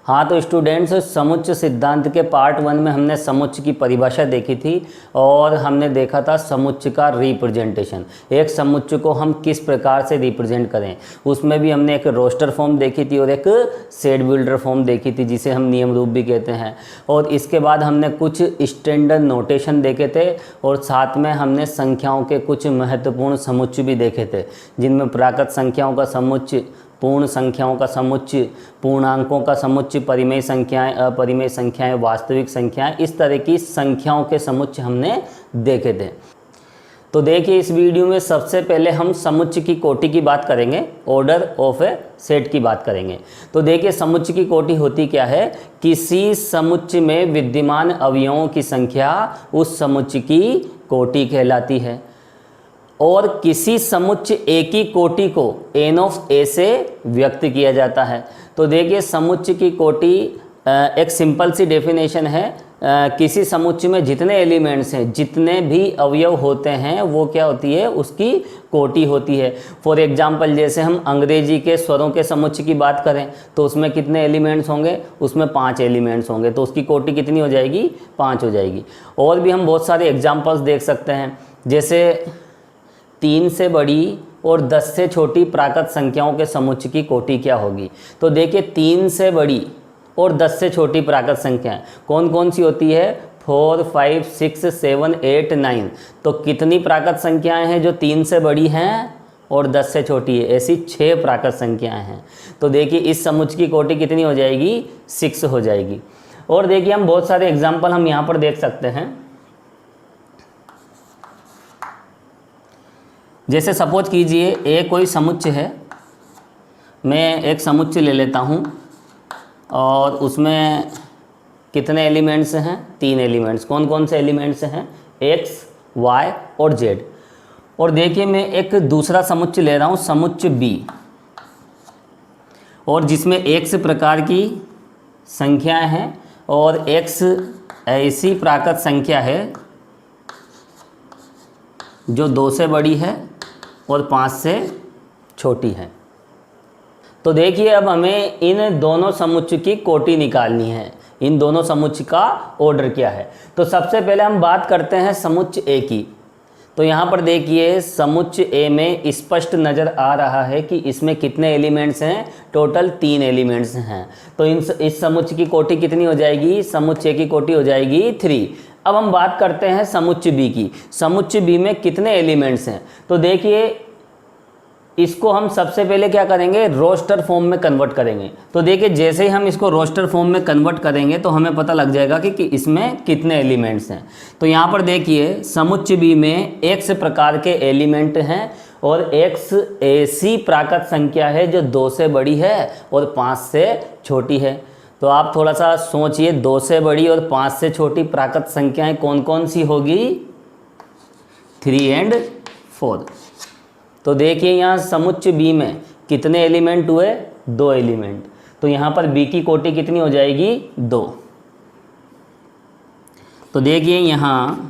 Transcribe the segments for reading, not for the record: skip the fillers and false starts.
हाँ तो स्टूडेंट्स, समुच्चय सिद्धांत के पार्ट 1 में हमने समुच्चय की परिभाषा देखी थी और हमने देखा था समुच्चय का रिप्रेजेंटेशन, एक समुच्चय को हम किस प्रकार से रिप्रेजेंट करें। उसमें भी हमने एक रोस्टर फॉर्म देखी थी और एक सेट बिल्डर फॉर्म देखी थी जिसे हम नियम रूप भी कहते हैं। और इसके बाद हमने कुछ स्टैंडर्ड नोटेशन देखे थे और साथ में हमने संख्याओं के कुछ महत्वपूर्ण समुच्चय भी देखे थे, जिनमें प्राकृत संख्याओं का समुच्चय, पूर्ण संख्याओं का समुच्चय, पूर्णांकों का समुच्चय, परिमेय संख्याएं, अपरिमेय संख्याएं, वास्तविक संख्याएं, इस तरह की संख्याओं के समुच्चय हमने देखे थे। तो देखिए इस वीडियो में सबसे पहले हम समुच्चय की कोटि की बात करेंगे, ऑर्डर ऑफ ए सेट की बात करेंगे। तो देखिए समुच्चय की कोटि होती क्या है, किसी समुच्चय में विद्यमान अवयवों की संख्या उस समुच्चय की कोटि कहलाती है। और किसी समुच्चय ए की कोटि को n ऑफ a से व्यक्त किया जाता है। तो देखिए समुच्चय की कोटि एक सिंपल सी डेफिनेशन है, किसी समुच्चय में जितने एलिमेंट्स हैं, जितने भी अवयव होते हैं, वो क्या होती है, उसकी कोटि होती है। फॉर एग्जांपल जैसे हम अंग्रेजी के स्वरों के समुच्चय की बात करें तो उसमें कितने एलिमेंट्स होंगे, उसमें 5 एलिमेंट्स होंगे, तो उसकी कोटि कितनी हो जाएगी, 5 हो जाएगी। और भी हम बहुत सारे एग्जाम्पल्स देख सकते हैं, जैसे 3 से बड़ी और 10 से छोटी प्राकृत संख्याओं के समुच्चय की कोटि क्या होगी। तो देखिए 3 से बड़ी और 10 से छोटी प्राकृत संख्याएं कौन कौन सी होती है, 4, 5, 6, 7, 8, 9। तो कितनी प्राकृत संख्याएं हैं जो 3 से बड़ी हैं और 10 से छोटी है, ऐसी 6 प्राकृत संख्याएं हैं। तो देखिए इस समुच्चय की कोटि कितनी हो जाएगी, 6 हो जाएगी। और देखिए हम बहुत सारे एग्जाम्पल हम यहाँ पर देख सकते हैं, जैसे सपोज कीजिए ए कोई समुच्चय है, मैं एक समुच्चय ले लेता हूँ और उसमें कितने एलिमेंट्स हैं, 3 एलिमेंट्स। कौन कौन से एलिमेंट्स हैं, x, y और z। और देखिए मैं एक दूसरा समुच्चय ले रहा हूँ, समुच्चय b, और जिसमें x प्रकार की संख्याएं हैं और x ऐसी प्राकृत संख्या है जो 2 से बड़ी है और 5 से छोटी है। तो देखिए अब हमें इन दोनों समुच्चय की कोटि निकालनी है, इन दोनों समुच्चय का ऑर्डर क्या है। तो सबसे पहले हम बात करते हैं समुच्चय ए की। तो यहाँ पर देखिए समुच्चय ए में स्पष्ट नज़र आ रहा है कि इसमें कितने एलिमेंट्स हैं, टोटल 3 एलिमेंट्स हैं। तो इस समुच्चय की कोटि कितनी हो जाएगी, समुच्चय ए की कोटि हो जाएगी 3। अब हम बात करते हैं समुच्चय बी की। समुच्चय बी में कितने एलिमेंट्स हैं। तो देखिए इसको हम सबसे पहले क्या करेंगे, रोस्टर फॉर्म में कन्वर्ट करेंगे। तो देखिए जैसे ही हम इसको रोस्टर फॉर्म में कन्वर्ट करेंगे तो हमें पता लग जाएगा कि इसमें कितने एलिमेंट्स हैं। तो यहाँ पर देखिए समुच्चय बी में x प्रकार के एलिमेंट हैं और x ऐसी प्राकृत संख्या है जो 2 से बड़ी है और 5 से छोटी है। तो आप थोड़ा सा सोचिए, 2 से बड़ी और 5 से छोटी प्राकृत संख्याएं कौन कौन सी होगी, 3 और 4। तो देखिए यहाँ समुच्चय बी में कितने एलिमेंट हुए, 2 एलिमेंट। तो यहाँ पर बी की कोटि कितनी हो जाएगी, 2। तो देखिए यहाँ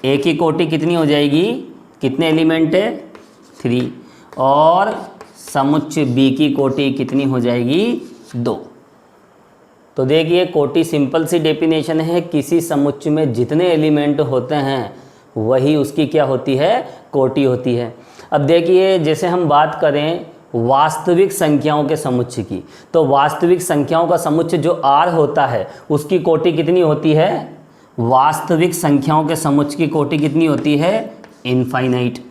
ए की कोटि कितनी हो जाएगी, कितने एलिमेंट है, 3। और समुच्चय बी की कोटि कितनी हो जाएगी, 2। तो देखिए कोटि सिंपल सी डेफिनेशन है, किसी समुच्चय में जितने एलिमेंट होते हैं वही उसकी क्या होती है, कोटि होती है। अब देखिए जैसे हम बात करें वास्तविक संख्याओं के समुच्चय की, तो वास्तविक संख्याओं का समुच्चय जो r होता है उसकी कोटि कितनी होती है, वास्तविक संख्याओं के समुच्चय की कोटि कितनी होती है, इनफाइनाइट।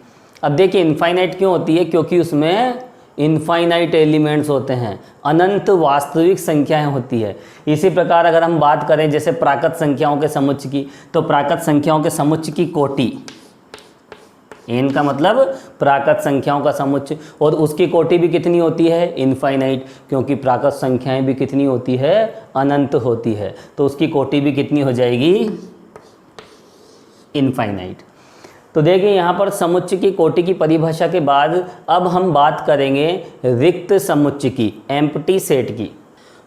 अब देखिए इनफाइनाइट क्यों होती है, क्योंकि उसमें इनफाइनाइट एलिमेंट्स होते हैं, अनंत वास्तविक संख्याएं होती है। इसी प्रकार अगर हम बात करें जैसे प्राकृत संख्याओं के समुच्चय की, तो प्राकृत संख्याओं के समुच्चय की कोटि, n का मतलब प्राकृत संख्याओं का समुच्चय, और उसकी कोटि भी कितनी होती है, इनफाइनाइट, क्योंकि प्राकृत संख्याएं भी कितनी होती है, अनंत होती है। तो उसकी कोटि भी कितनी हो जाएगी, इनफाइनाइट। तो देखिए यहाँ पर समुच्चय की कोटि की परिभाषा के बाद अब हम बात करेंगे रिक्त समुच्चय की, एम्प्टी सेट की।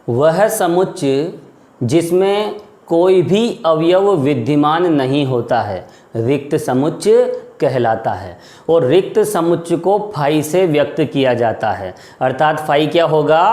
वह समुच्चय जिसमें कोई भी अवयव विद्यमान नहीं होता है, रिक्त समुच्चय कहलाता है। और रिक्त समुच्चय को फाई से व्यक्त किया जाता है, अर्थात फाई क्या होगा,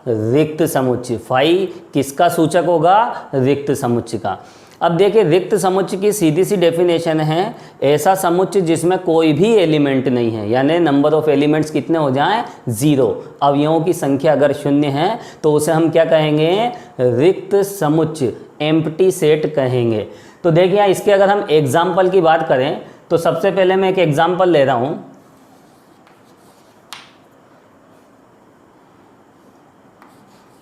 रिक्त समुच्चय। फाई किसका सूचक होगा, रिक्त समुच्चय का। अब देखिए रिक्त समुच्चय की सीधी सी डेफिनेशन है, ऐसा समुच्चय जिसमें कोई भी एलिमेंट नहीं है, यानी नंबर ऑफ एलिमेंट्स कितने हो जाएं, 0, अवयवों की संख्या अगर 0 है तो उसे हम क्या कहेंगे, रिक्त समुच्चय, एम्प्टी सेट कहेंगे। तो देखिए यहाँ इसके अगर हम एग्जाम्पल की बात करें तो सबसे पहले मैं एक एग्जाम्पल ले रहा हूँ।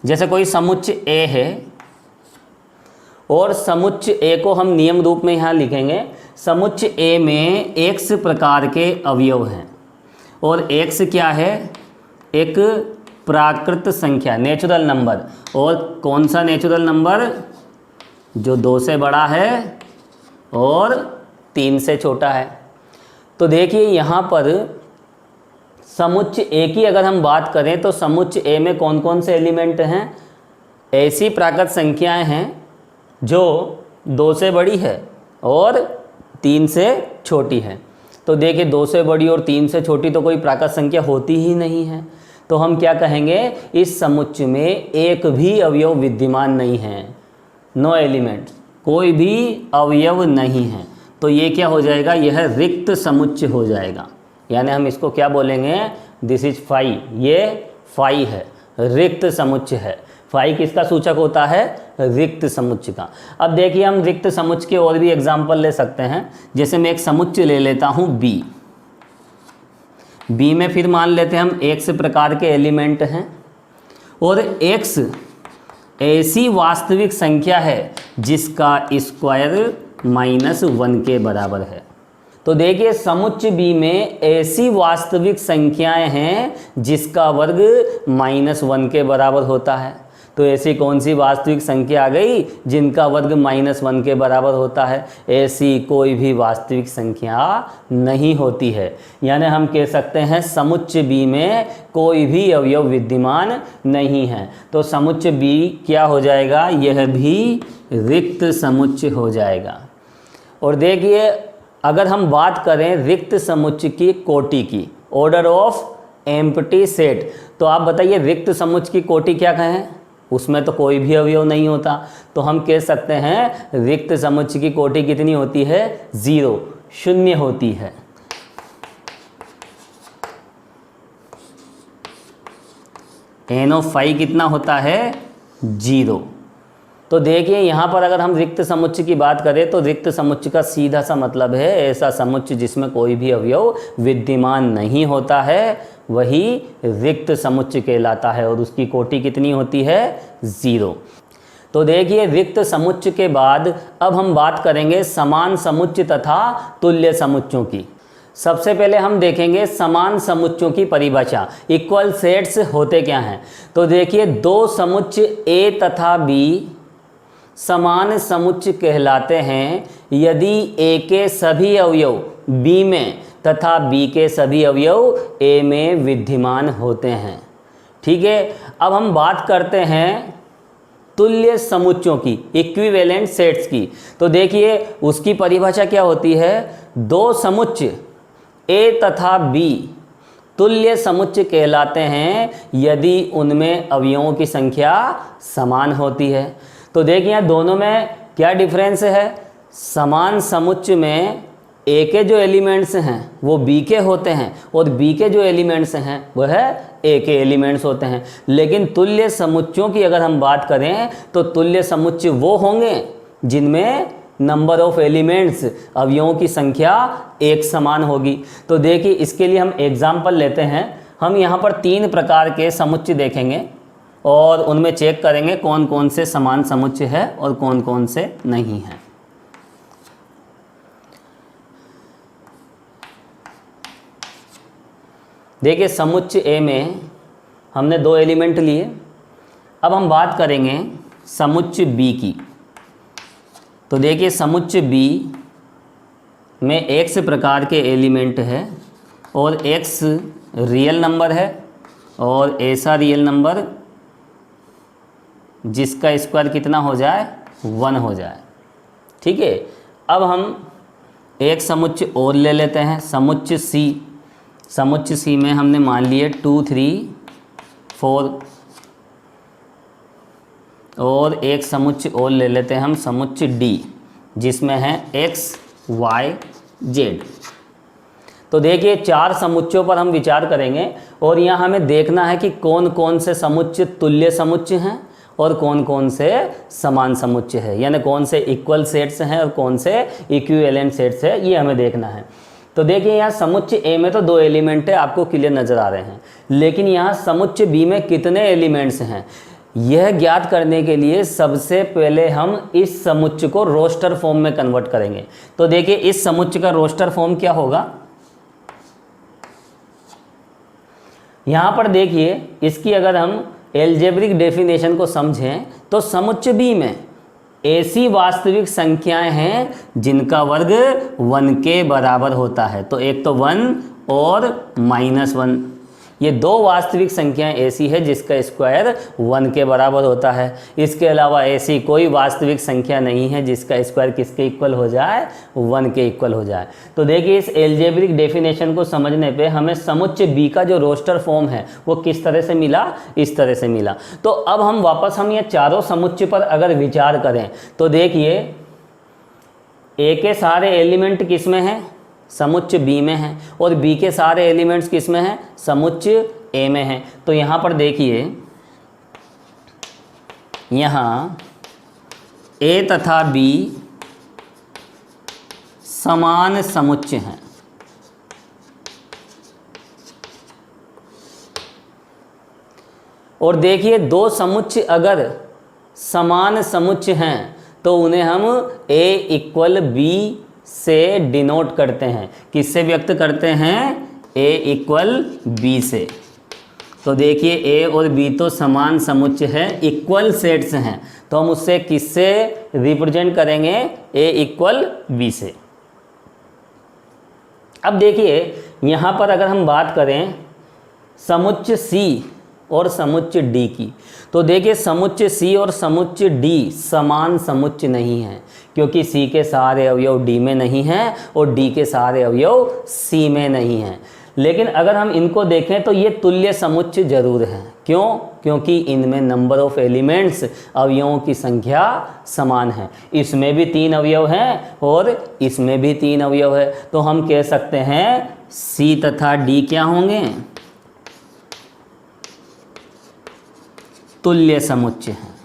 जैसे कोई समुच्चय ए है और समुच्चय ए को हम नियम रूप में यहाँ लिखेंगे। समुच्चय ए में x प्रकार के अवयव हैं और x क्या है, एक प्राकृत संख्या, नेचुरल नंबर। और कौन सा नेचुरल नंबर, जो 2 से बड़ा है और 3 से छोटा है। तो देखिए यहाँ पर समुच्चय ए की अगर हम बात करें तो समुच्चय ए में कौन कौन से एलिमेंट हैं, ऐसी प्राकृत संख्याएं हैं जो 2 से बड़ी है और 3 से छोटी है। तो देखिए 2 से बड़ी और 3 से छोटी तो कोई प्राकृत संख्या होती ही नहीं है। तो हम क्या कहेंगे, इस समुच्चय में एक भी अवयव विद्यमान नहीं है, नो एलिमेंट, कोई भी अवयव नहीं है। तो ये क्या हो जाएगा, यह रिक्त समुच्चय हो जाएगा। यानी हम इसको क्या बोलेंगे, दिस इज फाई, ये फाई है, रिक्त समुच्चय है। फाई किसका सूचक होता है, रिक्त समुच्चय का। अब देखिए हम रिक्त समुच्चय के और भी एग्जाम्पल ले सकते हैं। जैसे मैं एक समुच्चय ले लेता हूँ बी। बी में फिर मान लेते हैं हम x प्रकार के एलिमेंट हैं और x ऐसी वास्तविक संख्या है जिसका स्क्वायर -1 के बराबर है। तो देखिए समुच्चय बी में ऐसी वास्तविक संख्याएं हैं जिसका वर्ग -1 के बराबर होता है। तो ऐसी कौन सी वास्तविक संख्या आ गई जिनका वर्ग -1 के बराबर होता है, ऐसी कोई भी वास्तविक संख्या नहीं होती है। यानी हम कह सकते हैं समुच्चय बी में कोई भी अवयव विद्यमान नहीं है। तो समुच्चय बी क्या हो जाएगा, यह भी रिक्त समुच्चय हो जाएगा। और देखिए अगर हम बात करें रिक्त समुच्चय की कोटि की, ऑर्डर ऑफ एम्प्टी सेट, तो आप बताइए रिक्त समुच्चय की कोटि क्या कहें, उसमें तो कोई भी अवयव नहीं होता। तो हम कह सकते हैं रिक्त समुच्चय की कोटि कितनी होती है, 0, 0 होती है। n ऑफ फाई कितना होता है, 0। तो देखिए यहाँ पर अगर हम रिक्त समुच्चय की बात करें तो रिक्त समुच्चय का सीधा सा मतलब है ऐसा समुच्चय जिसमें कोई भी अवयव विद्यमान नहीं होता है, वही रिक्त समुच्चय कहलाता है। और उसकी कोटि कितनी होती है, 0। तो देखिए रिक्त समुच्चय के बाद अब हम बात करेंगे समान समुच्चय तथा तुल्य समुच्चयों की। सबसे पहले हम देखेंगे समान समुच्चयों की परिभाषा। इक्वल सेट्स होते क्या हैं, तो देखिए 2 समुच्चय ए तथा बी समान समुच्चय कहलाते हैं यदि ए के सभी अवयव बी में तथा बी के सभी अवयव ए में विद्यमान होते हैं। ठीक है, अब हम बात करते हैं तुल्य समुच्चयों की, इक्विवेलेंट सेट्स की। तो देखिए उसकी परिभाषा क्या होती है, 2 समुच्चय ए तथा बी तुल्य समुच्चय कहलाते हैं यदि उनमें अवयवों की संख्या समान होती है। तो देखिए यहाँ दोनों में क्या डिफरेंस है, समान समुच्चय में ए के जो एलिमेंट्स हैं वो बी के होते हैं और बी के जो एलिमेंट्स हैं वो है ए के एलिमेंट्स होते हैं। लेकिन तुल्य समुच्चयों की अगर हम बात करें तो तुल्य समुच्चय वो होंगे जिनमें नंबर ऑफ एलिमेंट्स, अवयवों की संख्या एक समान होगी। तो देखिए इसके लिए हम एग्जाम्पल लेते हैं। हम यहाँ पर 3 प्रकार के समुच्चय देखेंगे और उनमें चेक करेंगे कौन कौन से समान समुच्चय है और कौन कौन से नहीं है। देखिए समुच्चय ए में हमने 2 एलिमेंट लिए। अब हम बात करेंगे समुच्चय बी की। तो देखिए समुच्चय बी में x प्रकार के एलिमेंट है और x रियल नंबर है और ऐसा रियल नंबर जिसका स्क्वायर कितना हो जाए 1 हो जाए। ठीक है, अब हम एक समुच्चय और ले लेते हैं, समुच्चय C। समुच्चय C में हमने मान लिए 2, 3, 4 और एक समुच्चय और ले लेते हैं हम, समुच्चय D, जिसमें है x, y, z। तो देखिए 4 समुच्चयों पर हम विचार करेंगे और यहाँ हमें देखना है कि कौन कौन से समुच्चय तुल्य समुच्चय हैं और कौन कौन से समान समुच्चय है, यानी कौन से इक्वल सेट्स हैं और कौन से इक्विवेलेंट सेट्स है, ये हमें देखना है। तो देखिए यहाँ समुच्चय ए में तो 2 एलिमेंट है, आपको क्लियर नज़र आ रहे हैं, लेकिन यहाँ समुच्चय बी में कितने एलिमेंट्स हैं यह ज्ञात करने के लिए सबसे पहले हम इस समुच्चय को रोस्टर फॉर्म में कन्वर्ट करेंगे। तो देखिए इस समुच्चय का रोस्टर फॉर्म क्या होगा, यहाँ पर देखिए इसकी अगर हम एल्जेब्रिक डेफिनेशन को समझें तो समुच्चय बी में ऐसी वास्तविक संख्याएं हैं जिनका वर्ग 1 के बराबर होता है। तो एक तो 1 और -1, ये 2 वास्तविक संख्याएं ऐसी है जिसका स्क्वायर 1 के बराबर होता है। इसके अलावा ऐसी कोई वास्तविक संख्या नहीं है जिसका स्क्वायर किसके इक्वल हो जाए, 1 के इक्वल हो जाए। तो देखिए इस एल्जेब्रिक डेफिनेशन को समझने पे हमें समुच्चय बी का जो रोस्टर फॉर्म है वो किस तरह से मिला, इस तरह से मिला। तो अब हम वापस ये चारों समुच्चय पर अगर विचार करें तो देखिए ए के सारे एलिमेंट किस में हैं, समुच्चय बी में है, और बी के सारे एलिमेंट्स किस में हैं, समुच्चय ए में है। तो यहाँ पर देखिए यहाँ ए तथा बी समान समुच्चय हैं। और देखिए 2 समुच्चय अगर समान समुच्चय हैं तो उन्हें हम a इक्वल बी से डिनोट करते हैं। किससे व्यक्त करते हैं, a इक्वल बी से। तो देखिए a और b तो समान समुच्चय है, इक्वल सेट्स हैं, तो हम उससे किससे रिप्रेजेंट करेंगे, a इक्वल b से। अब देखिए यहाँ पर अगर हम बात करें समुच्चय C और समुच्चय D की, तो देखिए समुच्चय C और समुच्चय D समान समुच्चय नहीं है, क्योंकि C के सारे अवयव D में नहीं हैं और D के सारे अवयव C में नहीं हैं। लेकिन अगर हम इनको देखें तो ये तुल्य समुच्चय जरूर हैं। क्यों, क्योंकि इनमें नंबर ऑफ एलिमेंट्स, अवयवों की संख्या समान है। इसमें भी 3 अवयव हैं और इसमें भी 3 अवयव है। तो हम कह सकते हैं C तथा D क्या होंगे, तुल्य समुच्चय हैं,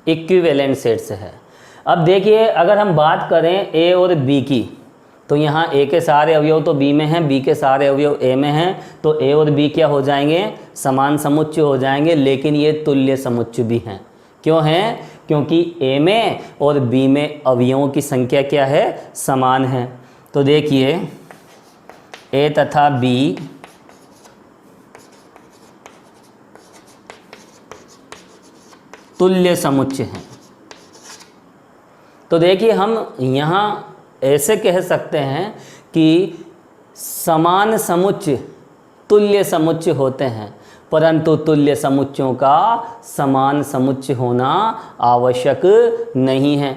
इक्विवेलेंट सेट्स है। अब देखिए अगर हम बात करें ए और बी की, तो यहाँ ए के सारे अवयव तो बी में हैं, बी के सारे अवयव ए में हैं, तो ए और बी क्या हो जाएंगे, समान समुच्चय हो जाएंगे, लेकिन ये तुल्य समुच्चय भी हैं। क्यों हैं, क्योंकि ए में और बी में अवयवों की संख्या क्या है, समान है। तो देखिए ए तथा बी तुल्य समुच्चय हैं। तो देखिए हम यहाँ ऐसे कह सकते हैं कि समान समुच्चय तुल्य समुच्चय होते हैं, परंतु तुल्य समुच्चयों का समान समुच्चय होना आवश्यक नहीं है।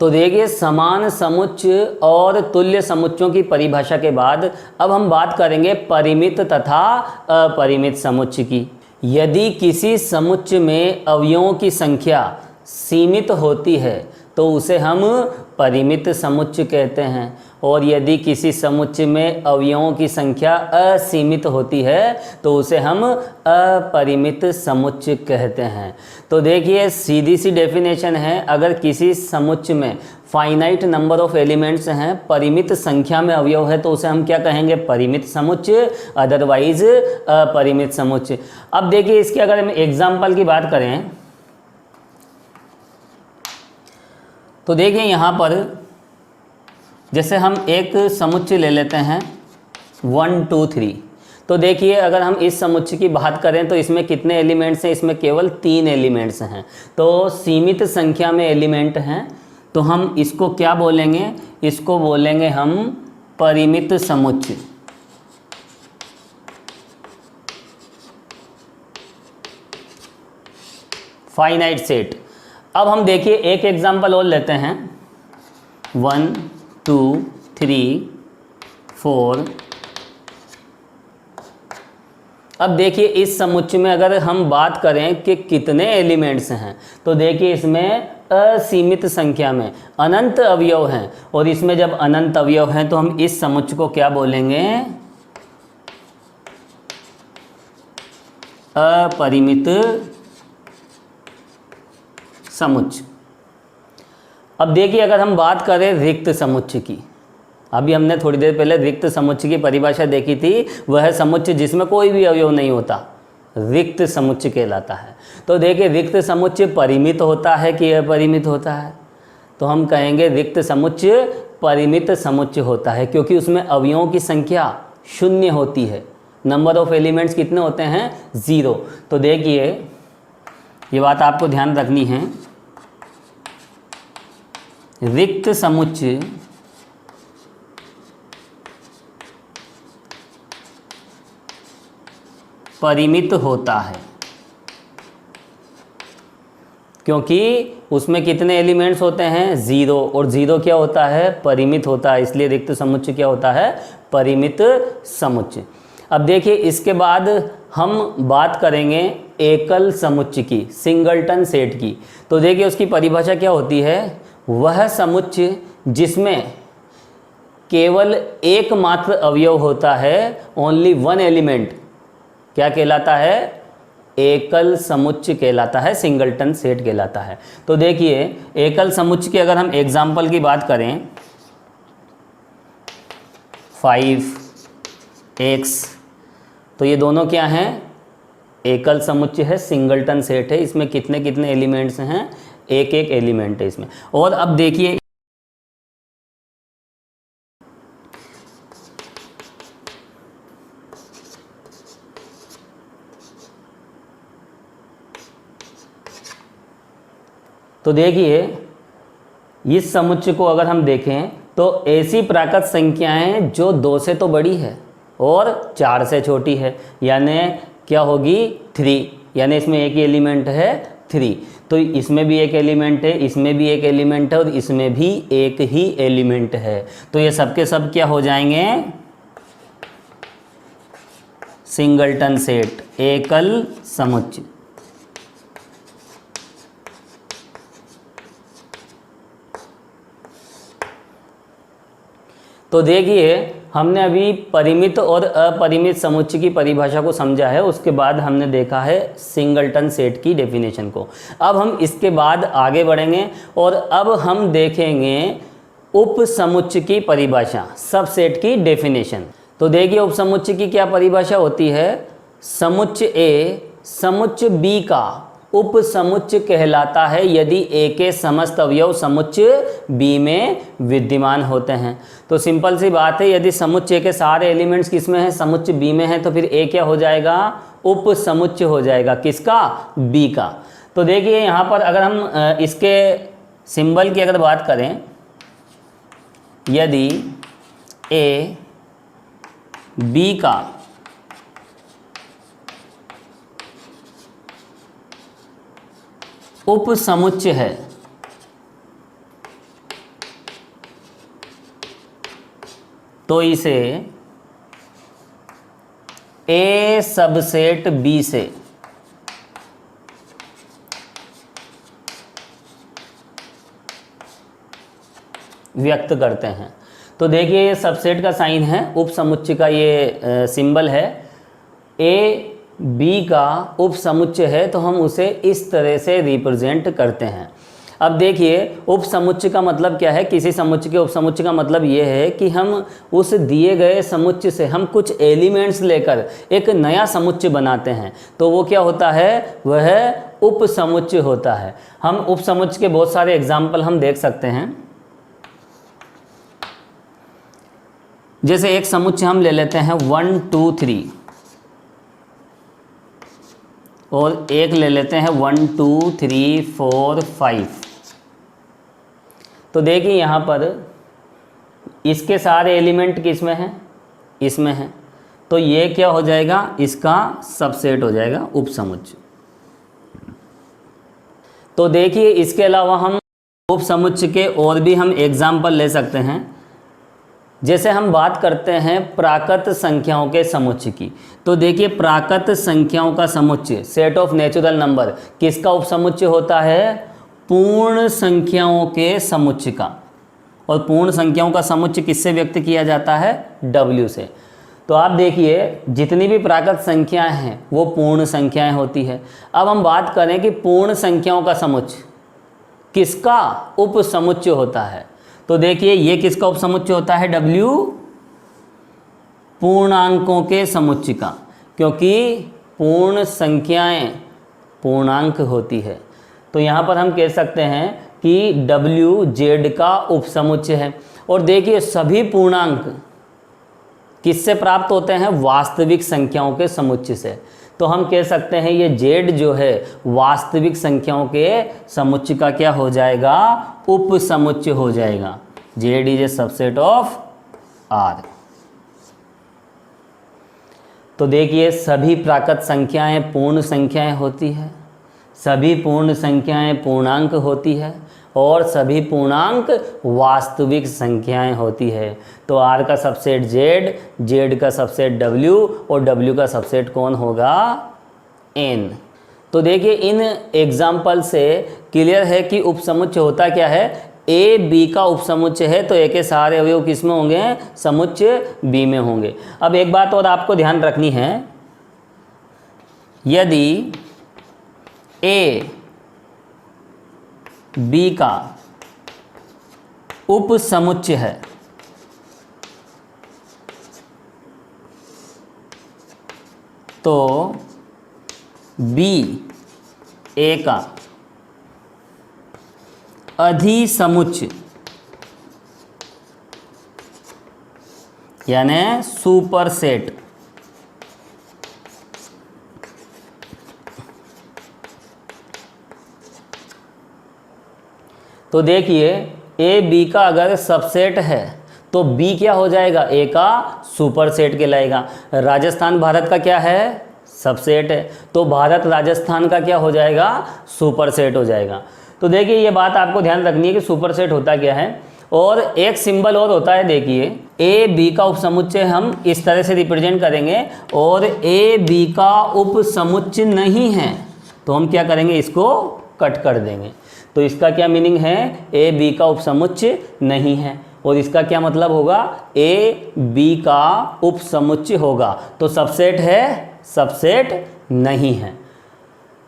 तो देखिए समान समुच्चय और तुल्य समुच्चयों की परिभाषा के बाद अब हम बात करेंगे परिमित तथा अपरिमित समुच्चय की। यदि किसी समुच्चय में अवयवों की संख्या सीमित होती है तो उसे हम परिमित समुच्चय कहते हैं, और यदि किसी समुच्चय में अवयवों की संख्या असीमित होती है तो उसे हम अपरिमित समुच्चय कहते हैं। तो देखिए सीधी सी डेफिनेशन है, अगर किसी समुच्चय में फाइनाइट नंबर ऑफ एलिमेंट्स हैं, परिमित संख्या में अवयव है, तो उसे हम क्या कहेंगे, परिमित समुच्चय, अदरवाइज अपरिमित समुच्चय। अब देखिए इसके अगर हम एग्जाम्पल की बात करें तो देखिए यहाँ पर जैसे हम एक समुच्चय ले लेते हैं 1 2 3। तो देखिए अगर हम इस समुच्चय की बात करें तो इसमें कितने एलिमेंट्स हैं, इसमें केवल 3 एलिमेंट्स हैं। तो सीमित संख्या में एलिमेंट हैं, तो हम इसको क्या बोलेंगे, इसको बोलेंगे हम परिमित समुच्चय। Finite set. अब हम देखिए एक एग्जांपल और लेते हैं, 1 2 3 4। अब देखिए इस समुच्चय में अगर हम बात करें कि कितने एलिमेंट्स हैं, तो देखिए इसमें असीमित संख्या में अनंत अवयव हैं, और इसमें जब अनंत अवयव हैं तो हम इस समुच्चय को क्या बोलेंगे, अपरिमित समुच्चय। अब देखिए अगर हम बात करें रिक्त समुच्चय की, अभी हमने थोड़ी देर पहले रिक्त समुच्चय की परिभाषा देखी थी, वह समुच्चय जिसमें कोई भी अवयव नहीं होता रिक्त समुच्चय कहलाता है। तो देखिए रिक्त समुच्चय परिमित होता है कि अपरिमित होता है, तो हम कहेंगे रिक्त समुच्चय परिमित समुच्चय होता है, क्योंकि उसमें अवयवों की संख्या शून्य होती है। नंबर ऑफ एलिमेंट्स कितने होते हैं, 0। तो देखिए ये बात आपको ध्यान रखनी है, रिक्त समुच्चय परिमित होता है, क्योंकि उसमें कितने एलिमेंट्स होते हैं, 0, और 0 क्या होता है, परिमित होता है, इसलिए रिक्त समुच्चय क्या होता है, परिमित समुच्चय। अब देखिए इसके बाद हम बात करेंगे एकल समुच्चय की, सिंगलटन सेट की। तो देखिए उसकी परिभाषा क्या होती है, वह समुच्चय जिसमें केवल एकमात्र अवयव होता है, ओनली वन एलिमेंट, क्या कहलाता है, एकल समुच्चय कहलाता है, सिंगलटन सेट कहलाता है। तो देखिए एकल समुच्चय की अगर हम एग्जाम्पल की बात करें, 5x, तो ये दोनों क्या हैं, एकल समुच्चय है, सिंगलटन सेट है। इसमें कितने कितने एलिमेंट्स हैं, एक एक एलिमेंट है इसमें। और अब देखिए तो देखिए इस समुच्चय को अगर हम देखें तो ऐसी प्राकृत संख्याएं जो 2 से तो बड़ी है और 4 से छोटी है, यानी क्या होगी, 3, यानी इसमें एक ही एलिमेंट है 3। तो इसमें भी एक एलिमेंट है, इसमें भी एक एलिमेंट है, और इसमें भी एक ही एलिमेंट है। तो ये सबके सब क्या हो जाएंगे, सिंगलटन सेट, एकल समुच्चय। तो देखिए हमने अभी परिमित और अपरिमित समुच्चय की परिभाषा को समझा है, उसके बाद हमने देखा है सिंगलटन सेट की डेफिनेशन को। अब हम इसके बाद आगे बढ़ेंगे और अब हम देखेंगे उप समुच्चय की परिभाषा, सबसेट की डेफिनेशन। तो देखिए उप समुच्चय की क्या परिभाषा होती है, समुच्चय ए समुच्चय बी का उप समुच्चय कहलाता है यदि ए के समस्त अवयव समुच्चय बी में विद्यमान होते हैं। तो सिंपल सी बात है, यदि समुच्चय के सारे एलिमेंट्स किसमें हैं, समुच्चय बी में है, तो फिर ए क्या हो जाएगा, उप समुच्चय हो जाएगा, किसका, बी का। तो देखिए यहाँ पर अगर हम इसके सिंबल की अगर बात करें, यदि ए बी का उप समुच्चय है तो इसे ए सबसेट बी से व्यक्त करते हैं। तो देखिए ये सबसेट का साइन है, उप समुच्चय का ये सिंबल है, ए बी का उप समुच्चय है, तो हम उसे इस तरह से रिप्रेजेंट करते हैं। अब देखिए उप समुच्चय का मतलब क्या है, किसी समुच्चय के उप समुच्चय का मतलब ये है कि हम उस दिए गए समुच्चय से हम कुछ एलिमेंट्स लेकर एक नया समुच्चय बनाते हैं, तो वो क्या होता है, वह उप समुच्चय होता है। हम उप समुच्चय के बहुत सारे एग्जाम्पल हम देख सकते हैं। जैसे एक समुच्चय हम ले लेते हैं 1 2 3, और एक ले लेते हैं 1 2 3 4 5। तो देखिए यहाँ पर इसके सारे एलिमेंट किसमें हैं, इसमें हैं, तो ये क्या हो जाएगा, इसका सबसेट हो जाएगा उप समुच्चय। तो देखिए इसके अलावा हम उप समुच्चय के और भी हम एग्जाम्पल ले सकते हैं। जैसे हम बात करते हैं प्राकृत संख्याओं के समुच्चय की, तो देखिए प्राकृत संख्याओं का समुच्चय सेट ऑफ नेचुरल नंबर किसका उपसमुच्चय होता है? पूर्ण संख्याओं के समुच्चय का। और पूर्ण संख्याओं का समुच्चय किससे व्यक्त किया जाता है? W से। तो आप देखिए जितनी भी प्राकृत संख्याएं हैं वो पूर्ण संख्याएं होती है। अब हम बात करें कि पूर्ण संख्याओं का समुच्चय किसका उपसमुच्चय होता है, तो देखिए ये किसका उपसमुच्चय होता है? W, पूर्णांकों के समुच्चय का, क्योंकि पूर्ण संख्याएं पूर्णांक होती है। तो यहाँ पर हम कह सकते हैं कि W Z का उपसमुच्चय है। और देखिए सभी पूर्णांक किससे प्राप्त होते हैं? वास्तविक संख्याओं के समुच्चय से। तो हम कह सकते हैं ये Z जो है वास्तविक संख्याओं के समुच्चय का क्या हो जाएगा? उपसमुच्चय हो जाएगा। Z is a subset of R। तो देखिए सभी प्राकृत संख्याएं पूर्ण संख्याएं होती है, सभी पूर्ण संख्याएं पूर्णांक होती है और सभी पूर्णांक वास्तविक संख्याएं होती है। तो R का सबसेट Z, Z का सबसेट W और W का सबसेट कौन होगा? N। तो देखिए इन एग्जाम्पल से क्लियर है कि उपसमुच्चय होता क्या है? A B का उपसमुच्चय है तो A के सारे अवयव किस में होंगे? समुच्चय B में होंगे। अब एक बात और आपको ध्यान रखनी है, यदि A B का उपसमुच्चय है तो B A का अधिसमुच्चय यानी सुपरसेट तो देखिए ए बी का अगर सबसेट है तो बी क्या हो जाएगा? ए का सुपरसेट कहलाएगा। राजस्थान भारत का क्या है? सबसेट है, तो भारत राजस्थान का क्या हो जाएगा? सुपरसेट हो जाएगा। तो देखिए ये बात आपको ध्यान रखनी है कि सुपरसेट होता क्या है। और एक सिंबल और होता है, देखिए ए बी का उपसमुच्चय हम इस तरह से रिप्रेजेंट करेंगे और ए बी का उपसमुच्चय नहीं है तो हम क्या करेंगे? इसको कट कर देंगे। तो इसका क्या मीनिंग है? ए बी का उपसमुच्चय नहीं है। और इसका क्या मतलब होगा? ए बी का उपसमुच्चय होगा तो सबसेट है, सबसेट नहीं है।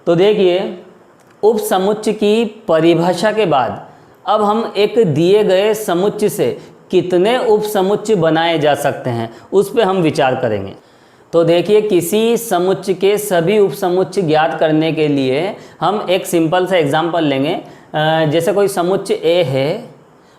तो देखिए उपसमुच्चय की परिभाषा के बाद अब हम एक दिए गए समुच्चय से कितने उपसमुच्चय बनाए जा सकते हैं उस पर हम विचार करेंगे। तो देखिए किसी समुच्चय के सभी उपसमुच्चय ज्ञात करने के लिए हम एक सिंपल सा एग्जांपल लेंगे। जैसे कोई समुच्चय ए है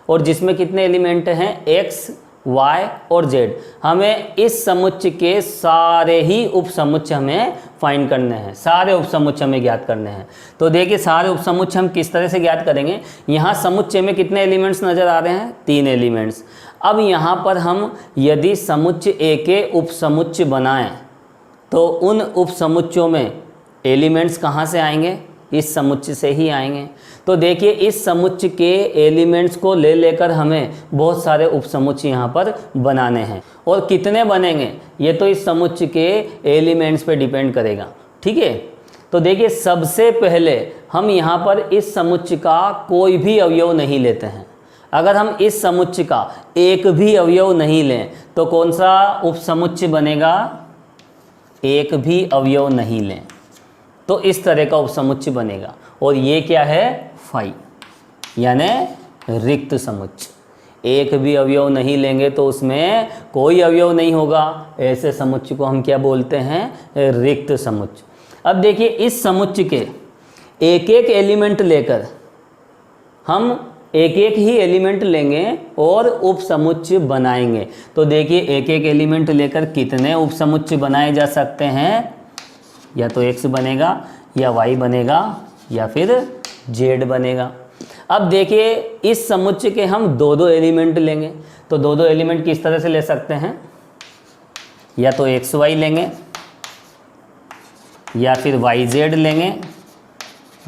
और जिसमें कितने एलिमेंट हैं? x, y और z। हमें इस समुच्चय के सारे ही उपसमुच्चय हमें फाइंड करने हैं, सारे उपसमुच्चय हमें ज्ञात करने हैं। तो देखिए सारे उपसमुच्चय हम किस तरह से ज्ञात करेंगे? यहाँ समुच्चय में कितने एलिमेंट्स नज़र आ रहे हैं? 3 एलिमेंट्स। अब यहाँ पर हम यदि समुच्चय ए के उपसमुच्चय बनाएं तो उन उपसमुच्चयों में एलिमेंट्स कहाँ से आएंगे? इस समुच्चय से ही आएंगे। तो देखिए इस समुच्चय के एलिमेंट्स को ले लेकर हमें बहुत सारे उपसमुच्चय यहाँ पर बनाने हैं। और कितने बनेंगे ये तो इस समुच्चय के एलिमेंट्स पे डिपेंड करेगा, ठीक है। तो देखिए सबसे पहले हम यहाँ पर इस समुच्चय का कोई भी अवयव नहीं लेते हैं। अगर हम इस समुच्चय का एक भी अवयव नहीं लें तो कौन सा उपसमुच्चय बनेगा? एक भी अवयव नहीं लें तो इस तरह का उपसमुच्चय बनेगा। और ये क्या है? फाई यानी रिक्त समुच्चय। एक भी अवयव नहीं लेंगे तो उसमें कोई अवयव नहीं होगा, ऐसे समुच्चय को हम क्या बोलते हैं? रिक्त समुच्चय। अब देखिए इस समुच्चय के एक एक एलिमेंट लेकर हम एक एक ही एलिमेंट लेंगे और उपसमुच्चय बनाएंगे। तो देखिए एक एक एलिमेंट लेकर कितने उपसमुच्चय बनाए जा सकते हैं? या तो x बनेगा या y बनेगा या फिर z बनेगा। अब देखिए इस समुच्चय के हम दो दो एलिमेंट लेंगे तो दो दो एलिमेंट किस तरह से ले सकते हैं? या तो x y लेंगे या फिर y z लेंगे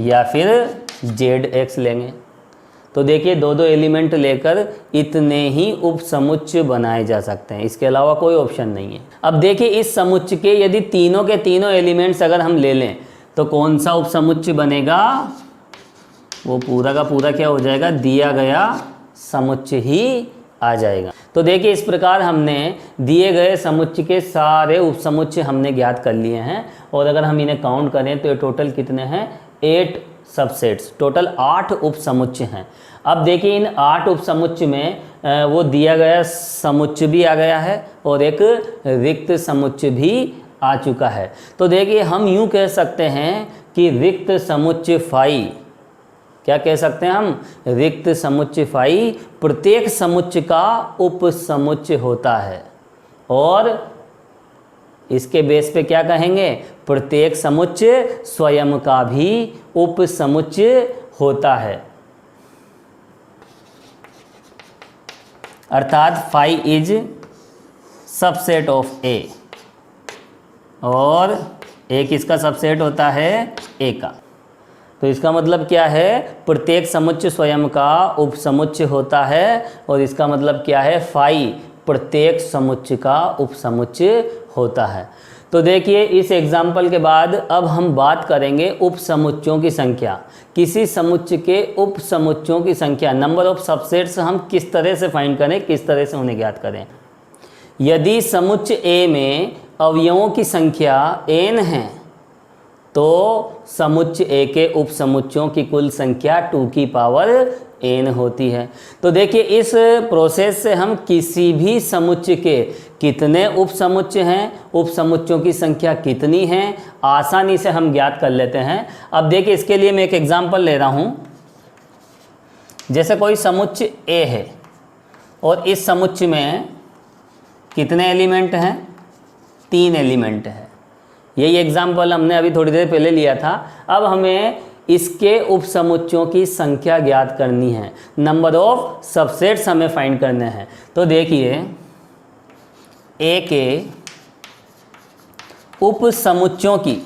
या फिर जेड एक्स लेंगे। तो देखिए दो दो एलिमेंट लेकर इतने ही उपसमुच्चय बनाए जा सकते हैं, इसके अलावा कोई ऑप्शन नहीं है। अब देखिए इस समुच्चय के यदि तीनों के तीनों एलिमेंट्स अगर हम ले लें तो कौन सा उपसमुच्चय बनेगा, वो पूरा का पूरा क्या हो जाएगा, दिया गया समुच्चय ही आ जाएगा। तो देखिए इस प्रकार हमने दिए गए समुच्चय के सारे उपसमुच्चय हमने ज्ञात कर लिए हैं, और अगर हम इन्हें काउंट करें तो ये टोटल कितने हैं, 8 सबसेट्स, टोटल 8 उपसमुच्चय हैं। अब देखिए इन 8 उपसमुच्चय में वो दिया गया समुच्चय भी आ गया है और एक रिक्त समुच्चय भी आ चुका है। तो देखिए हम यूँ कह सकते हैं कि रिक्त समुच्चय फाई, क्या कह सकते हैं हम, रिक्त समुच्चय फाई प्रत्येक समुच्चय का उपसमुच्चय होता है, और इसके बेस पे क्या कहेंगे, प्रत्येक समुच्चय स्वयं का भी उपसमुच्चय होता है। अर्थात फाई इज सबसेट ऑफ ए, और एक इसका सबसेट होता है ए का। तो इसका मतलब क्या है, प्रत्येक समुच्चय स्वयं का उपसमुच्चय होता है, और इसका मतलब क्या है, फाई प्रत्येक समुच्चय का उपसमुच्चय होता है। तो देखिए इस एग्जाम्पल के बाद अब हम बात करेंगे उपसमुच्चयों की संख्या। किसी समुच्चय के उपसमुच्चयों की संख्या, नंबर ऑफ सबसेट्स हम किस तरह से फाइंड करें, किस तरह से उन्हें ज्ञात करें। यदि समुच्चय ए में अवयवों की संख्या n है तो समुच्चय ए के उपसमुच्चयों की कुल संख्या 2 की पावर n होती है। तो देखिए इस प्रोसेस से हम किसी भी समुच्चय के कितने उपसमुच्चय हैं, उपसमुच्चयों की संख्या कितनी है, आसानी से हम ज्ञात कर लेते हैं। अब देखिए इसके लिए मैं एक एग्जांपल ले रहा हूं। जैसे कोई समुच्चय ए है और इस समुच्चय में कितने एलिमेंट हैं, 3 एलिमेंट है। यही एग्जाम्पल हमने अभी थोड़ी देर पहले लिया था। अब हमें इसके उपसमुच्चयों की संख्या ज्ञात करनी है, नंबर ऑफ सबसेट्स हमें फाइंड करने हैं। तो देखिए ए के उपसमुच्चयों की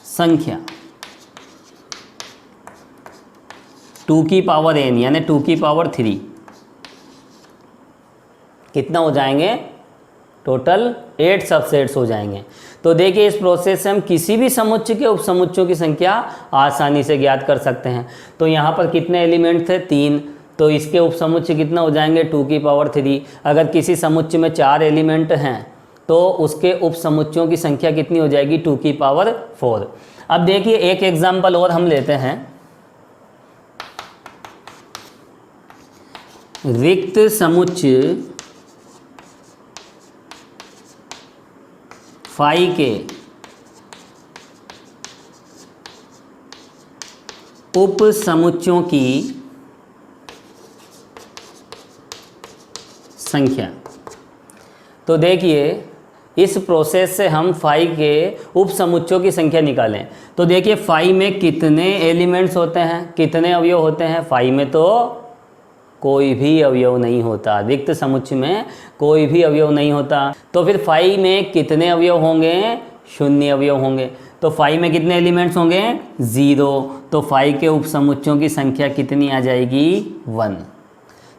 संख्या 2 की पावर n यानी 2 की पावर 3 कितना हो जाएंगे, टोटल 8 सबसेट्स हो जाएंगे। तो देखिए इस प्रोसेस से हम किसी भी समुच्चय के उपसमुच्चयों की संख्या आसानी से ज्ञात कर सकते हैं। तो यहाँ पर कितने एलिमेंट थे, 3, तो इसके उपसमुच्चय कितना हो जाएंगे, 2 की पावर 3। अगर किसी समुच्चय में 4 एलिमेंट हैं तो उसके उपसमुच्चयों की संख्या कितनी हो जाएगी, 2 की पावर 4। अब देखिए एक एग्जाम्पल और हम लेते हैं। रिक्त समुच्चय फाई के उपसमुच्चयों की संख्या। तो देखिए इस प्रोसेस से हम फाई के उपसमुच्चयों की संख्या निकालें। तो देखिए फाई में कितने एलिमेंट्स होते हैं, कितने अवयव होते हैं, फाई में तो कोई भी अवयव नहीं होता, रिक्त समुच्चय में कोई भी अवयव नहीं होता। तो फिर फाई में कितने अवयव होंगे, 0 अवयव होंगे। तो फाई में कितने एलिमेंट्स होंगे, 0। तो फाई के उपसमुच्चयों की संख्या कितनी आ जाएगी, 1।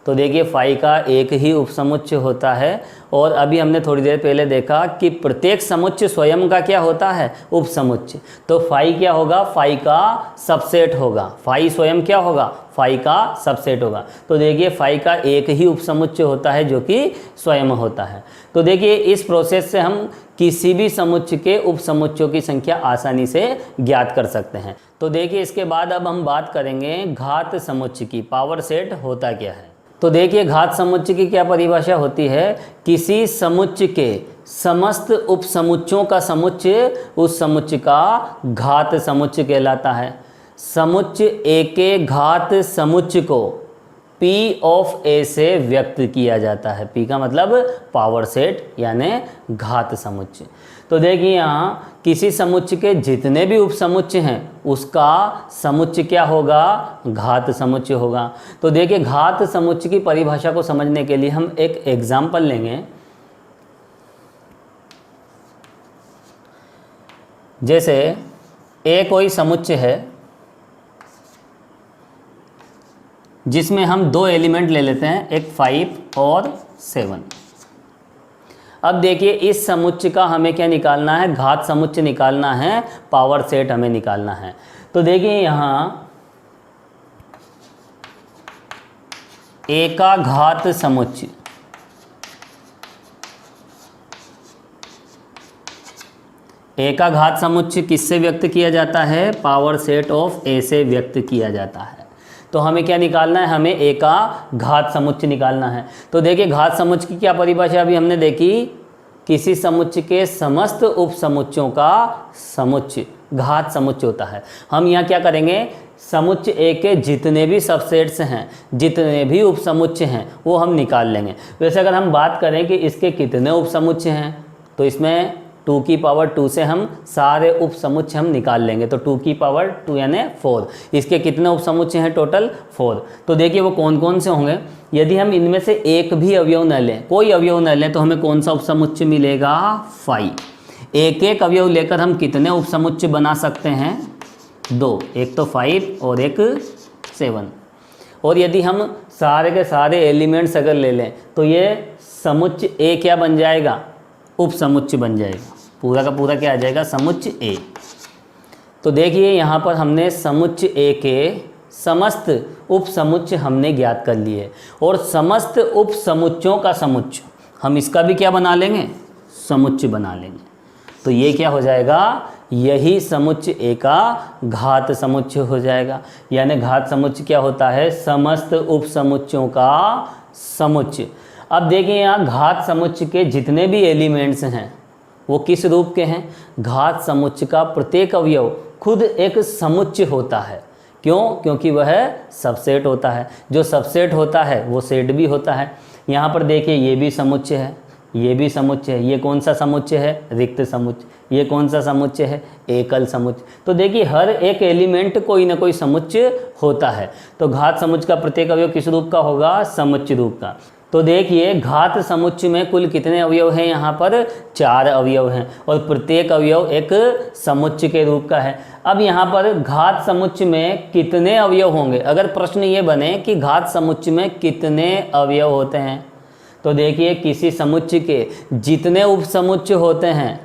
तो देखिए फाई का एक ही उपसमुच्चय होता है, और अभी हमने थोड़ी देर पहले देखा कि प्रत्येक समुच्चय स्वयं का क्या होता है, उपसमुच्चय। तो फाई क्या होगा, फाई का सबसेट होगा। फाई स्वयं क्या होगा, फाई का सबसेट होगा। तो देखिए फाई का एक ही उपसमुच्चय होता है जो कि स्वयं होता है। तो देखिए इस प्रोसेस से हम किसी भी समुच्चय के उपसमुच्चयों की संख्या आसानी से ज्ञात कर सकते हैं। तो देखिए इसके बाद अब हम बात करेंगे घात समुच्चय की, पावर सेट होता क्या है। तो देखिए घात समुच्चय की क्या परिभाषा होती है, किसी समुच्चय के समस्त उपसमुच्चयों का समुच्चय उस समुच्चय का घात समुच्चय कहलाता है। समुच्चय ए के घात समुच्चय को P ऑफ A से व्यक्त किया जाता है। P का मतलब पावर सेट यानी घात समुच्चय। तो देखिए यहाँ किसी समुच्चय के जितने भी उपसमुच्चय हैं उसका समुच्चय क्या होगा, घात समुच्चय होगा। तो देखिए घात समुच्चय की परिभाषा को समझने के लिए हम एक एग्जाम्पल लेंगे। जैसे ए कोई समुच्चय है जिसमें हम दो एलिमेंट ले लेते हैं, एक 5 और 7। अब देखिए इस समुच्चय का हमें क्या निकालना है, घात समुच्चय निकालना है, पावर सेट हमें निकालना है। तो देखिए यहाँ ए का घात समुच्चय, ए का घात समुच्चय किससे व्यक्त किया जाता है, पावर सेट ऑफ ए से व्यक्त किया जाता है। तो हमें क्या निकालना है, हमें ए का घात समुच्चय निकालना है। तो देखिए घात समुच्चय की क्या परिभाषा अभी हमने देखी, किसी समुच्चय के समस्त उप समुच्चयों का समुच्चय घात समुच्चय होता है। हम यहाँ क्या करेंगे, समुच्चय ए के जितने भी सबसेट्स हैं, जितने भी उप समुच्चय हैं वो हम निकाल लेंगे। वैसे अगर हम बात करें कि इसके कितने उप समुच्चय हैं, तो इसमें 2 की पावर 2 से हम सारे उप समुच्चय हम निकाल लेंगे। तो 2 की पावर 2 यानी 4। इसके कितने उप समुच्चय हैं, टोटल 4। तो देखिए वो कौन कौन से होंगे। यदि हम इनमें से एक भी अवयव न लें, कोई अवयव न लें, तो हमें कौन सा उप समुच्चय मिलेगा, 5। एक एक अवयव लेकर हम कितने उप समुच्चय बना सकते हैं, 2, एक तो 5 और एक 7। और यदि हम सारे के सारे एलिमेंट्स अगर ले लें तो ये समुच्चय ए क्या बन जाएगा, उप समुच्चय बन जाएगा। पूरा का पूरा क्या आ जाएगा, समुच्चय ए। तो देखिए यहाँ पर हमने समुच्चय ए के समस्त उप समुच्चय हमने ज्ञात कर लिए और समस्त उप समुच्चयों का समुच्चय हम इसका भी क्या बना लेंगे, समुच्चय बना लेंगे। तो ये क्या हो जाएगा, यही समुच्चय ए का घात समुच्चय हो जाएगा। यानी घात समुच्चय क्या होता है, समस्त उप समुच्चयों का समुच्चय। अब देखिए यहाँ घात समुच्चय के जितने भी एलिमेंट्स हैं वो किस रूप के हैं, घात समुच्चय का प्रत्येक अवयव खुद एक समुच्चय होता है। क्यों, क्योंकि वह सबसेट होता है। जो सबसेट होता है वो सेट भी होता है। यहाँ पर देखिए ये भी समुच्चय है, ये भी समुच्चय है। ये कौन सा समुच्चय है, रिक्त समुच्चय। ये कौन सा समुच्चय है, एकल समुच्चय। तो देखिए हर एक एलिमेंट कोई ना कोई समुच्चय होता है। तो घात समुच्चय का प्रत्येक अवयव किस रूप का होगा, समुच्चय रूप का। तो देखिए घात समुच्चय में कुल कितने अवयव हैं, यहाँ पर 4 अवयव हैं और प्रत्येक अवयव एक समुच्चय के रूप का है। अब यहाँ पर घात समुच्चय में कितने अवयव होंगे, अगर प्रश्न ये बने कि घात समुच्चय में कितने अवयव होते हैं, तो देखिए किसी समुच्चय के जितने उप समुच्चय होते हैं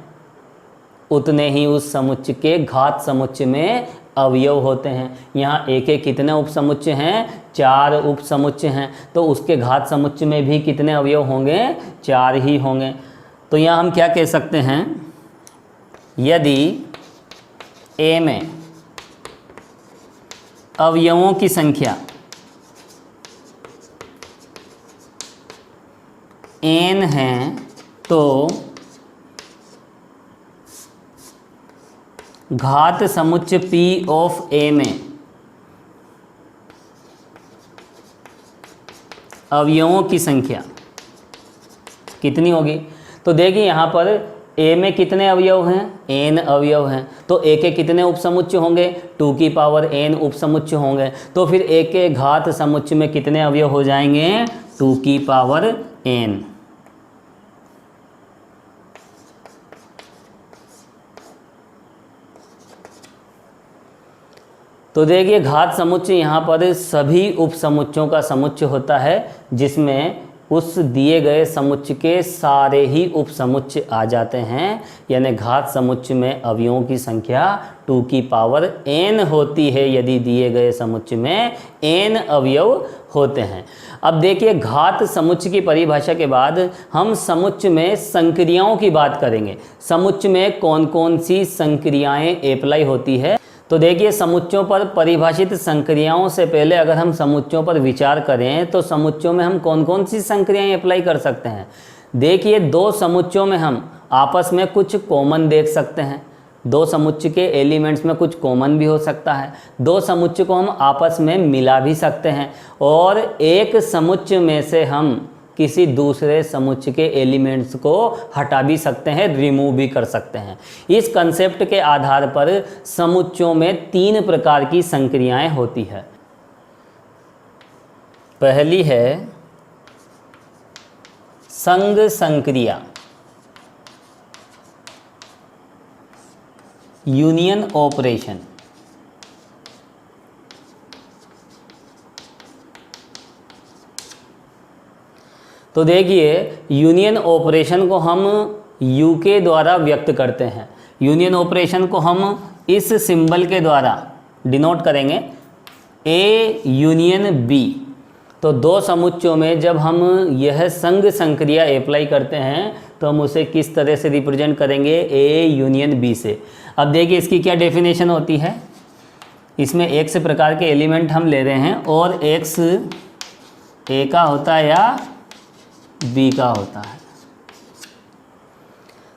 उतने ही उस समुच्चय के घात समुच्चय में अवयव होते हैं। यहाँ एक एक कितने उप समुच्चय हैं, 4 उप समुच्चय हैं। तो उसके घात समुच्चय में भी कितने अवयव होंगे, 4 ही होंगे। तो यहाँ हम क्या कह सकते हैं, यदि ए में अवयवों की संख्या n है तो घात समुच्चय P ऑफ A में अवयवों की संख्या कितनी होगी। तो देखिए यहाँ पर A में कितने अवयव हैं, n अवयव हैं। तो A के कितने उप समुच्चय होंगे, 2 की पावर n उप समुच्चय होंगे। तो फिर A के घात समुच्चय में कितने अवयव हो जाएंगे, 2 की पावर n। तो देखिए घात समुच्चय यहाँ पर सभी उप समुच्चयों का समुच्चय होता है, जिसमें उस दिए गए समुच्चय के सारे ही उप समुच्चय आ जाते हैं। यानी घात समुच्चय में अवयवों की संख्या 2 की पावर n होती है यदि दिए गए समुच्चय में n अवयव होते हैं। अब देखिए घात समुच्चय की परिभाषा के बाद हम समुच्चय में संक्रियाओं की बात करेंगे। समुच्चय में कौन कौन सी संक्रियाएं अप्लाई होती है। तो देखिए समुच्चयों पर परिभाषित संक्रियाओं से पहले अगर हम समुच्चयों पर विचार करें तो समुच्चयों में हम कौन कौन सी संक्रियाएं अप्लाई कर सकते हैं। देखिए 2 समुच्चयों में हम आपस में कुछ कॉमन देख सकते हैं। 2 समुच्चय के एलिमेंट्स में कुछ कॉमन भी हो सकता है। 2 समुच्चय को हम आपस में मिला भी सकते हैं और एक समुच्चय में से हम किसी दूसरे समुच्चय के एलिमेंट्स को हटा भी सकते हैं, रिमूव भी कर सकते हैं। इस कंसेप्ट के आधार पर समुच्चयों में 3 प्रकार की संक्रियाएं होती है। पहली है संग संक्रिया। Union operation. तो देखिए यूनियन ऑपरेशन को हम यू के द्वारा व्यक्त करते हैं। यूनियन ऑपरेशन को हम इस सिंबल के द्वारा डिनोट करेंगे, ए यूनियन बी। तो दो समुच्चयों में जब हम यह संघ संक्रिया अप्लाई करते हैं तो हम उसे किस तरह से रिप्रेजेंट करेंगे, ए यूनियन बी से। अब देखिए इसकी क्या डेफिनेशन होती है। इसमें एक्स प्रकार के एलिमेंट हम ले रहे हैं और एक्स ए का होता है या बी का होता है।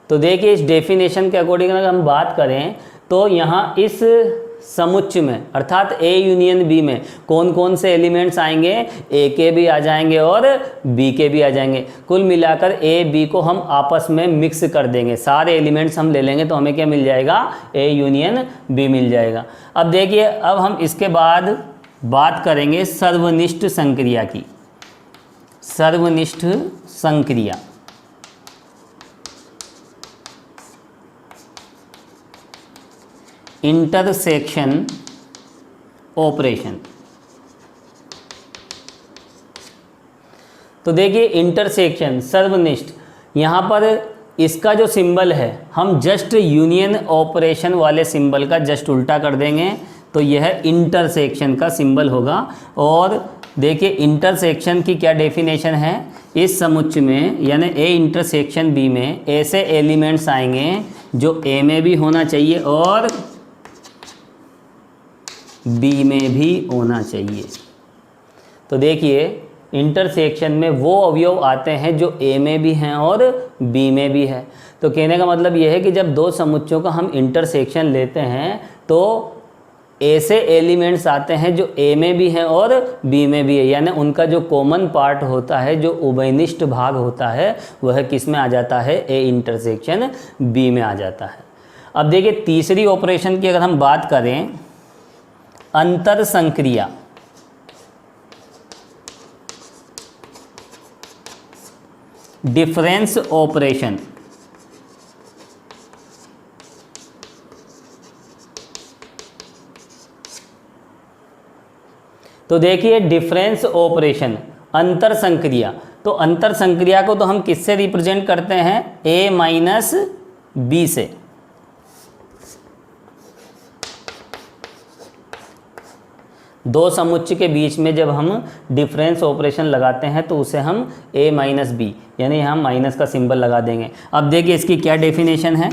तो देखिए इस डेफिनेशन के अकॉर्डिंग अगर हम बात करें तो यहाँ इस समुच्चय में अर्थात ए यूनियन बी में कौन कौन से एलिमेंट्स आएंगे, ए के भी आ जाएंगे और बी के भी आ जाएंगे। कुल मिलाकर ए बी को हम आपस में मिक्स कर देंगे, सारे एलिमेंट्स हम ले लेंगे तो हमें क्या मिल जाएगा, ए यूनियन बी मिल जाएगा। अब देखिए अब हम इसके बाद बात करेंगे सर्वनिष्ठ संक्रिया की। सर्वनिष्ठ संक्रिया इंटरसेक्शन ऑपरेशन। तो देखिए इंटरसेक्शन सर्वनिष्ठ, यहाँ पर इसका जो सिंबल है हम जस्ट यूनियन ऑपरेशन वाले सिंबल का जस्ट उल्टा कर देंगे तो यह इंटरसेक्शन का सिंबल होगा। और देखिए इंटरसेक्शन की क्या डेफिनेशन है, इस समुच्चय में यानी ए इंटरसेक्शन बी में ऐसे एलिमेंट्स आएंगे जो ए में भी होना चाहिए और बी में भी होना चाहिए। तो देखिए इंटरसेक्शन में वो अवयव आते हैं जो ए में भी हैं और बी में भी है। तो कहने का मतलब यह है कि जब दो समुच्चयों का हम इंटरसेक्शन लेते हैं तो ऐसे एलिमेंट्स आते हैं जो ए में भी हैं और बी में भी है, यानी उनका जो कॉमन पार्ट होता है, जो उभयनिष्ठ भाग होता है, वह किस में आ जाता है, ए इंटरसेक्शन बी में आ जाता है। अब देखिए तीसरी ऑपरेशन की अगर हम बात करें, अंतर संक्रिया। Difference operation. तो देखिए डिफरेंस ऑपरेशन अंतर संक्रिया, तो अंतर संक्रिया को तो हम किससे रिप्रेजेंट करते हैं, ए माइनस बी से। दो समुच्चय के बीच में जब हम डिफरेंस ऑपरेशन लगाते हैं तो उसे हम a माइनस बी यानी यहाँ माइनस का सिंबल लगा देंगे। अब देखिए इसकी क्या डेफिनेशन है,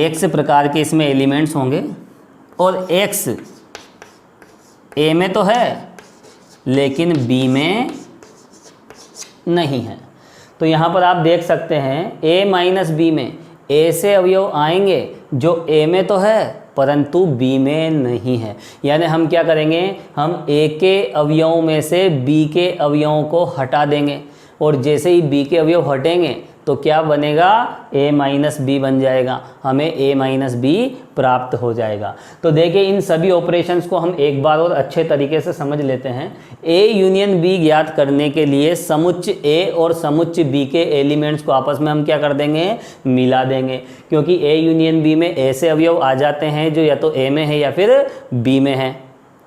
x प्रकार के इसमें एलिमेंट्स होंगे और x a में तो है लेकिन b में नहीं है। तो यहाँ पर आप देख सकते हैं a माइनस बी में ऐसे अवयव आएंगे जो a में तो है परंतु b में नहीं है। यानी हम क्या करेंगे, हम a के अवयवों में से b के अवयवों को हटा देंगे और जैसे ही b के अवयव हटेंगे तो क्या बनेगा, a माइनस बी बन जाएगा, हमें a माइनस बी प्राप्त हो जाएगा। तो देखिए इन सभी ऑपरेशंस को हम एक बार और अच्छे तरीके से समझ लेते हैं। a यूनियन b ज्ञात करने के लिए समुच्चय a और समुच्चय b के एलिमेंट्स को आपस में हम क्या कर देंगे, मिला देंगे, क्योंकि a यूनियन b में ऐसे अवयव आ जाते हैं जो या तो a में है या फिर b में है।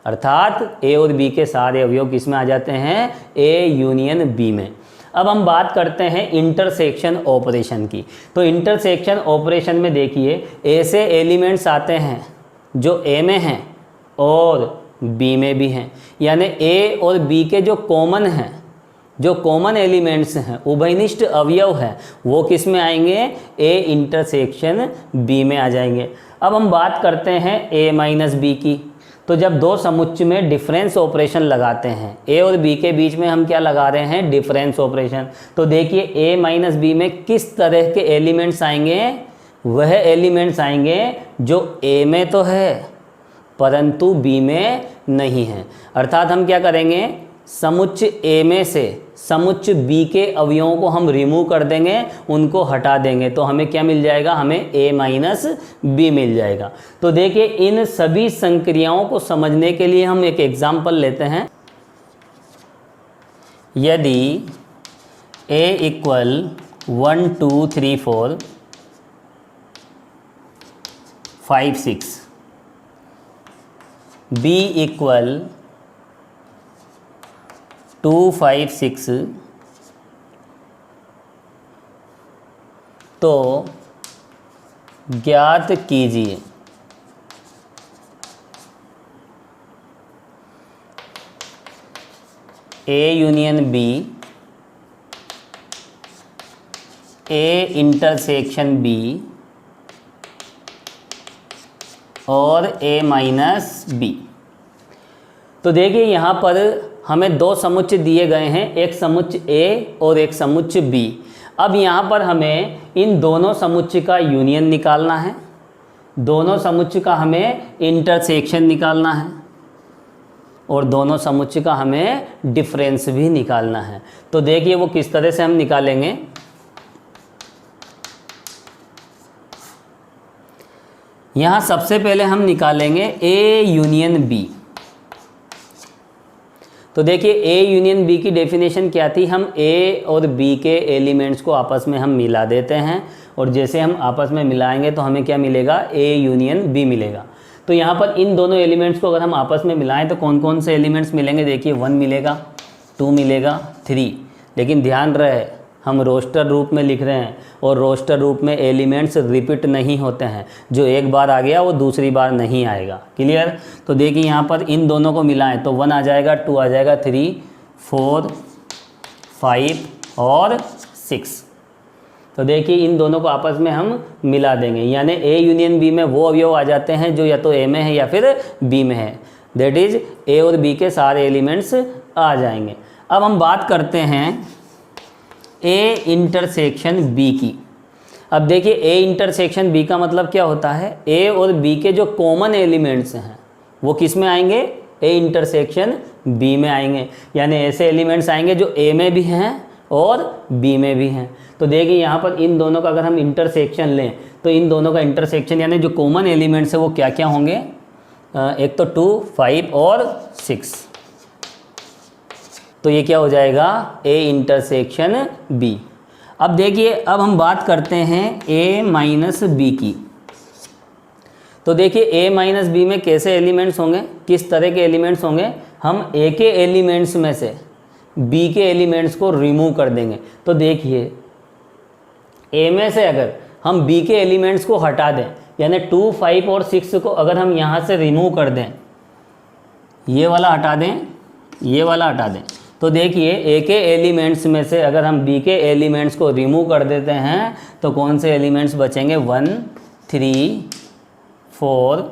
अर्थात a और b के सारे अवयव किस में आ जाते हैं, a यूनियन b में। अब हम बात करते हैं इंटरसेक्शन ऑपरेशन की। तो इंटरसेक्शन ऑपरेशन में देखिए ऐसे एलिमेंट्स आते हैं जो a में हैं और b में भी हैं, यानी a और b के जो कॉमन हैं, जो कॉमन एलिमेंट्स हैं, उभयनिष्ठ अवयव हैं, वो किस में आएंगे, a इंटरसेक्शन b में आ जाएंगे। अब हम बात करते हैं a माइनस बी की। तो जब दो समुच्चय में डिफरेंस ऑपरेशन लगाते हैं, a और b के बीच में हम क्या लगा रहे हैं, डिफरेंस ऑपरेशन। तो देखिए a माइनस बी में किस तरह के एलिमेंट्स आएंगे, वह एलिमेंट्स आएंगे जो a में तो है परंतु b में नहीं है। अर्थात हम क्या करेंगे, समुच्चय a में से समुच्चय b के अवयवों को हम रिमूव कर देंगे, उनको हटा देंगे, तो हमें क्या मिल जाएगा, हमें a माइनस बी मिल जाएगा। तो देखिए इन सभी संक्रियाओं को समझने के लिए हम एक एग्जाम्पल लेते हैं। यदि a इक्वल 1 2 3 4 5 6, B इक्वल 2 5 6, तो ज्ञात कीजिए A union B, A intersection B और A माइनस B। तो देखिए यहाँ पर हमें दो समुच्चय दिए गए हैं, एक समुच्चय A और एक समुच्चय B। अब यहाँ पर हमें इन दोनों समुच्चय का यूनियन निकालना है, दोनों समुच्चय का हमें इंटरसेक्शन निकालना है और दोनों समुच्चय का हमें डिफरेंस भी निकालना है। तो देखिए वो किस तरह से हम निकालेंगे। यहाँ सबसे पहले हम निकालेंगे A यूनियन B। तो देखिए A यूनियन B की डेफिनेशन क्या थी, हम A और B के एलिमेंट्स को आपस में हम मिला देते हैं और जैसे हम आपस में मिलाएंगे तो हमें क्या मिलेगा, A यूनियन B मिलेगा। तो यहाँ पर इन दोनों एलिमेंट्स को अगर हम आपस में मिलाएं तो कौन कौन से एलिमेंट्स मिलेंगे, देखिए 1 मिलेगा, 2 मिलेगा, 3। लेकिन ध्यान रहे हम रोस्टर रूप में लिख रहे हैं और रोस्टर रूप में एलिमेंट्स रिपीट नहीं होते हैं, जो एक बार आ गया वो दूसरी बार नहीं आएगा। क्लियर। तो देखिए यहाँ पर इन दोनों को मिलाएं तो 1 आ जाएगा, 2 आ जाएगा, 3 4 5 और 6। तो देखिए इन दोनों को आपस में हम मिला देंगे, यानी A यूनियन B में वो अवयव आ जाते हैं जो या तो A में है या फिर B में है। दैट इज A और B के सारे एलिमेंट्स आ जाएंगे। अब हम बात करते हैं A इंटरसेक्शन B की। अब देखिए A इंटरसेक्शन B का मतलब क्या होता है, A और B के जो कॉमन एलिमेंट्स हैं वो किस में आएंगे, A इंटरसेक्शन B में आएंगे। यानी ऐसे एलिमेंट्स आएंगे जो A में भी हैं और B में भी हैं। तो देखिए यहाँ पर इन दोनों का अगर हम इंटरसेक्शन लें तो इन दोनों का इंटरसेक्शन यानी जो कॉमन एलिमेंट्स है वो क्या क्या होंगे, एक तो 2 5 और 6। तो ये क्या हो जाएगा, A इंटरसेक्शन B। अब देखिए अब हम बात करते हैं A माइनस B की। तो देखिए A माइनस B में कैसे एलिमेंट्स होंगे, किस तरह के एलिमेंट्स होंगे, हम A के एलिमेंट्स में से B के एलिमेंट्स को रिमूव कर देंगे। तो देखिए A में से अगर हम B के एलिमेंट्स को हटा दें, यानी 2 5 और 6 को अगर हम यहाँ से रिमूव कर दें, ये वाला हटा दें, ये वाला हटा दें, तो देखिए A के एलिमेंट्स में से अगर हम B के एलिमेंट्स को रिमूव कर देते हैं तो कौन से एलिमेंट्स बचेंगे, 1 3 4।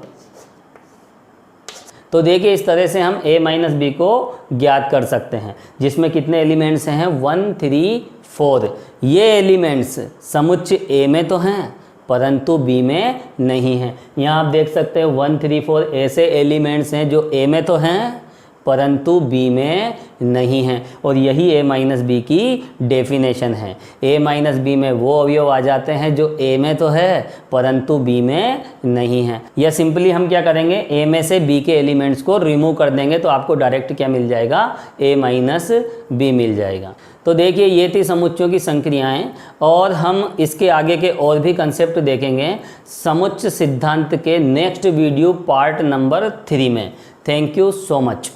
तो देखिए इस तरह से हम A माइनस B को ज्ञात कर सकते हैं, जिसमें कितने एलिमेंट्स हैं, 1 3 4। ये एलिमेंट्स समुच्चय A में तो हैं परंतु B में नहीं हैं। यहाँ आप देख सकते हैं 1 3 4 ऐसे एलिमेंट्स हैं जो A में तो हैं परंतु B में नहीं हैं, और यही A माइनस B की डेफिनेशन है। A माइनस B में वो अवयव आ जाते हैं जो A में तो है परंतु B में नहीं है। या सिंपली हम क्या करेंगे, A में से B के एलिमेंट्स को रिमूव कर देंगे तो आपको डायरेक्ट क्या मिल जाएगा, A माइनस B मिल जाएगा। तो देखिए ये थी समुच्चयों की संक्रियाएं, और हम इसके आगे के और भी कंसेप्ट देखेंगे समुच्चय सिद्धांत के नेक्स्ट वीडियो पार्ट नंबर 3 में। Thank you so much.